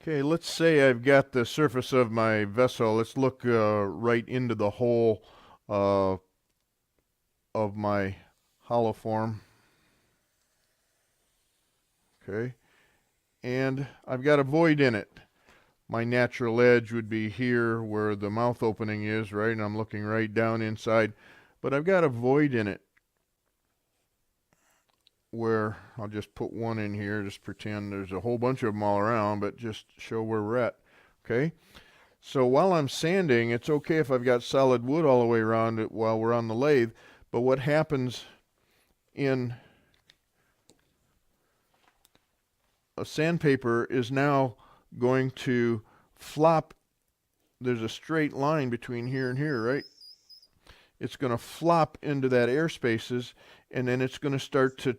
Okay, let's say I've got the surface of my vessel. Let's look right into the hole uh, of my hollow form. Okay, and I've got a void in it. My natural edge would be here where the mouth opening is, right? And I'm looking right down inside. But I've got a void in it where I'll just put one in here, just pretend there's a whole bunch of them all around, but just show where we're at. Okay? So while I'm sanding, it's okay if I've got solid wood all the way around it while we're on the lathe, but what happens in a sandpaper is now going to flop. There's a straight line between here and here, right? It's going to flop into that air spaces, and then it's going to start to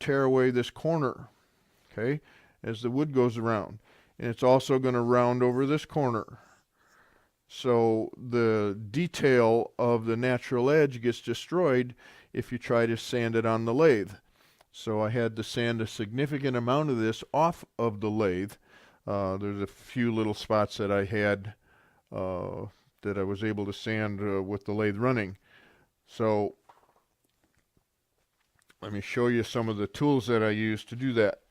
tear away this corner, okay, as the wood goes around. And it's also going to round over this corner. So the detail of the natural edge gets destroyed if you try to sand it on the lathe. So I had to sand a significant amount of this off of the lathe. There's a few little spots that I had that I was able to sand with the lathe running. So let me show you some of the tools that I use to do that.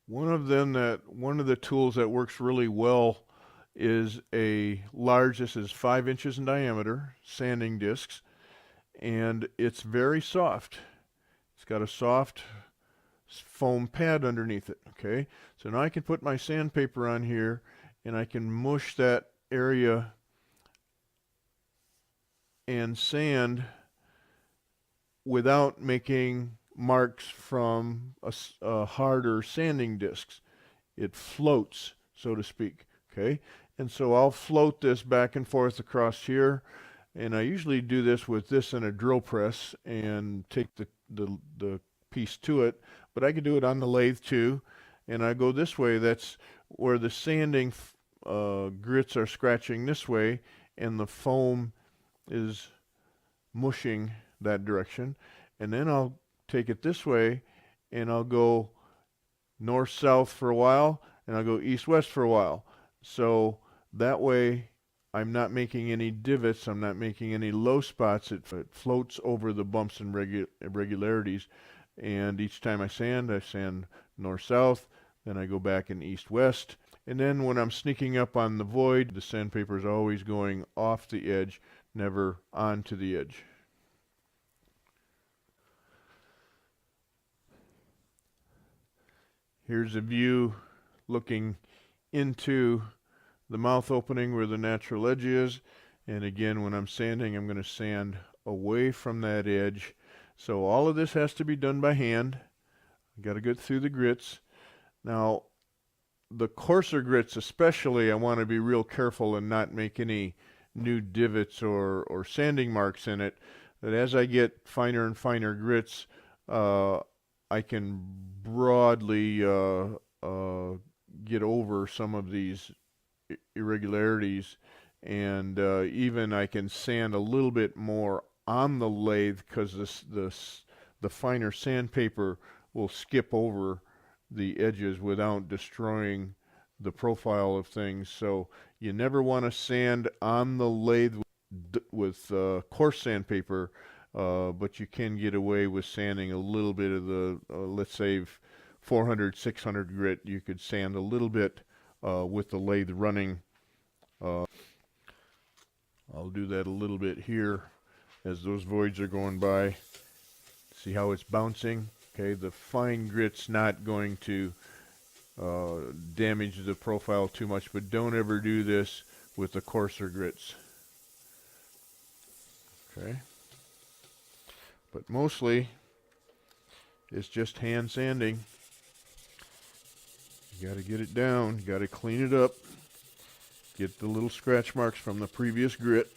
One of the tools that works really well is this is 5 inches in diameter, sanding discs, and it's very soft. It's got a soft foam pad underneath it, okay? So now I can put my sandpaper on here and I can mush that area and sand without making marks from a harder sanding discs. It floats, so to speak, okay? And so I'll float this back and forth across here, and I usually do this with this and a drill press and take the piece to it, but I could do it on the lathe too, and I go this way. That's where the sanding grits are scratching this way, and the foam is mushing that direction. And then I'll take it this way, and I'll go north-south for a while, and I'll go east-west for a while. So that way I'm not making any divots, I'm not making any low spots. It floats over the bumps and irregularities. And each time I sand north-south, then I go back in east-west. And then when I'm sneaking up on the void, the sandpaper is always going off the edge, never onto the edge. Here's a view looking into the mouth opening where the natural edge is. And again, when I'm sanding, I'm going to sand away from that edge. So all of this has to be done by hand. Got to get through the grits. Now, the coarser grits especially, I want to be real careful and not make any new divots or sanding marks in it. But as I get finer and finer grits, I can broadly get over some of these irregularities, and even I can sand a little bit more on the lathe because the finer sandpaper will skip over the edges without destroying the profile of things. So you never want to sand on the lathe with coarse sandpaper, but you can get away with sanding a little bit of the, let's say 400, 600 grit. You could sand a little bit with the lathe running. I'll do that a little bit here as those voids are going by. See how it's bouncing? Okay, the fine grit's not going to damage the profile too much, but don't ever do this with the coarser grits. Okay, but mostly it's just hand sanding. You got to get it down, you got to clean it up, get the little scratch marks from the previous grit.